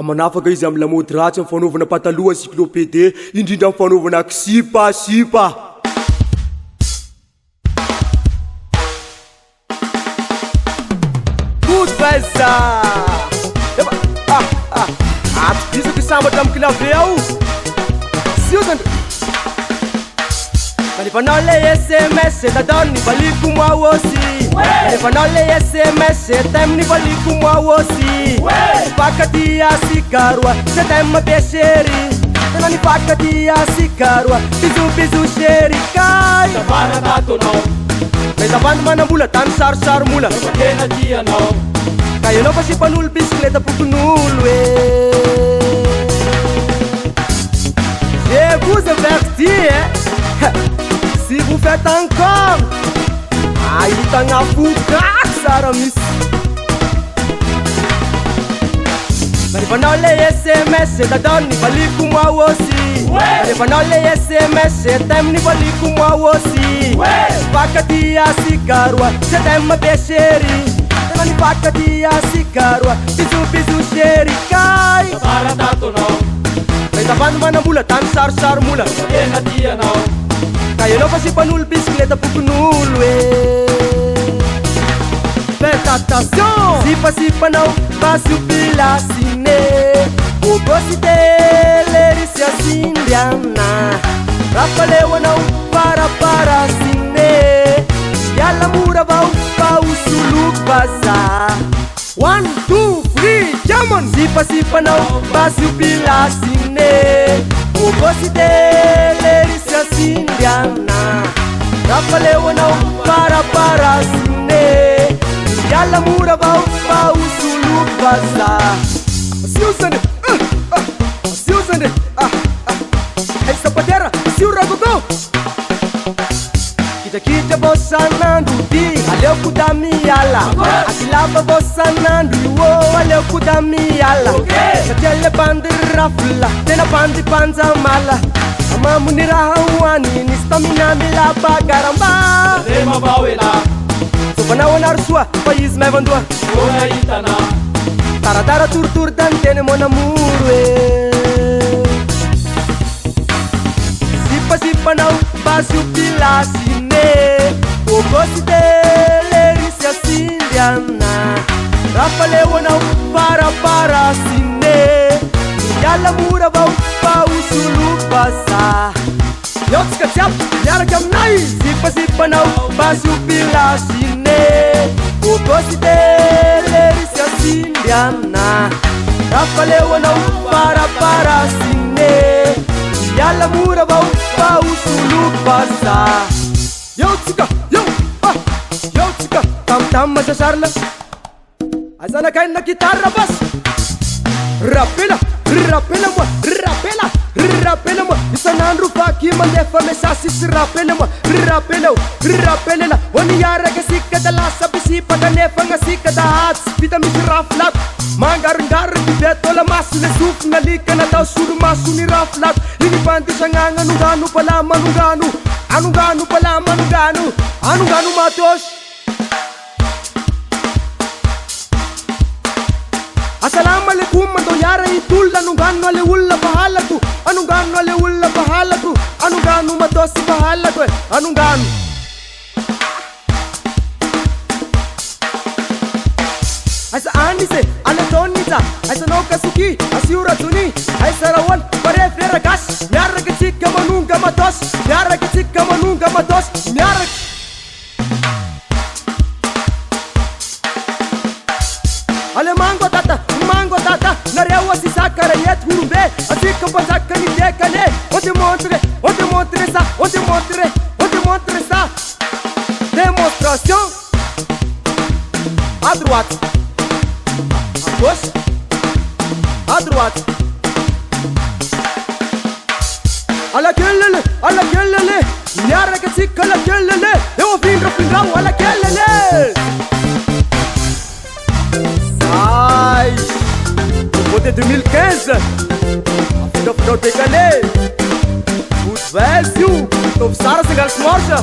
manafaka izy amin'ny lamody ratsy amin'ny fanaovana pataloha cyclopédie indrindra amin'ny fanaovana sipa Budweiser atodisako sambatra amin'ny clavier ao siotandre Rehefanao le SMS dadao ny valiko moi aussi Rehefanao le SMS t'aime ny valiko moi aussi Nifakatia sikaroa je t'aime be chéri Tena nifakatia sikaroa bisou chéri kay Tavana tatonao Mezavany manambola tany sarosaro mola Tena tianao Ka ianao fa sipan'olo bisikleta pokon'olo Je vous avertis Si vous faites encore ahitagna fokaky sara misy Rehefanao le SMS dadao ny valiko moi aussi Rehefanao le SMS t'aime ny valiko moi aussi Nifakatia sikaroa je t'aime be chéri Tena nifakatia sikaroa bisou chéri kay Tabaratatonao Mezavany manambola tany sarosaro mola Tena tianao Ka ianao fa sipan'olo bisikleta pokon'olo Faites attention Sipanao basiopilasiné Obosité lerisy asindriana Rapaleoanao paraparasiné Yala mora vao pausuluko baza 1, 2, 3, jamon Sipanao basiopilasiné Obosité lerisy asindriana Rapaleoanao paraparasiné Yala mura vao pausuluko baza Siusane Hey sapatera siu ragogo Kita bosanandu di aleo kudamiala Akilava bosanandu iwo aleo kudamiala Satele bandi rafla tena bandi panza mala Amamu ni rahawani ni stamina mila bagaramba Rema bawela Sopanao anarsua paizy maivandoa Ona hitana Taratara torotoro tanteny mon amour Sipanao basiopilasiné Obosité lerisy asindriana Rapaleoanao paraparasiné Yala mora vao pausuluko baza Yao tsika jiaby miaraky aminay Sipanao basiopilasiné Obosité lerisy asindriana Rapaleoanao paraparasiné Yala mora vao pausuluko baza Yao tsika Tam masasarla Azanakaina kitarra bas Rappela moi Isanandro faky mandefa mesasy sy rappela Oni iaraka sika da lasa bisipaka nefa gnasika da hatsy vita misy raflato Mangarongaro bibetola maso le sofina lika natao solomaso ny raflato Igny fandisagnagna anongano palama Anongano palama Anongano matosy Assalamu alaikum mando yara itulla Anongano ale ulla pahalako Anongano ale ulla pahalako Anongano matosi pahalako Anongano Aisa anise ale tonita Aisa no kasuki asiura tuni Aisa rawal pare frera gas Miara kitsika manunga matos Miara kitsika manunga matos Miara Ale mango tata Narewa si sakara yet hurumbe Asika panzaka ni dekane On te montre ça On te montre ça Démonstration À droite À gauche À droite À la gueule Yara katsika la gueule Ewa findrao à la gueule Aïe Côté 2015 Afindao décalé Budweiser Tovy sara sy angala smorsa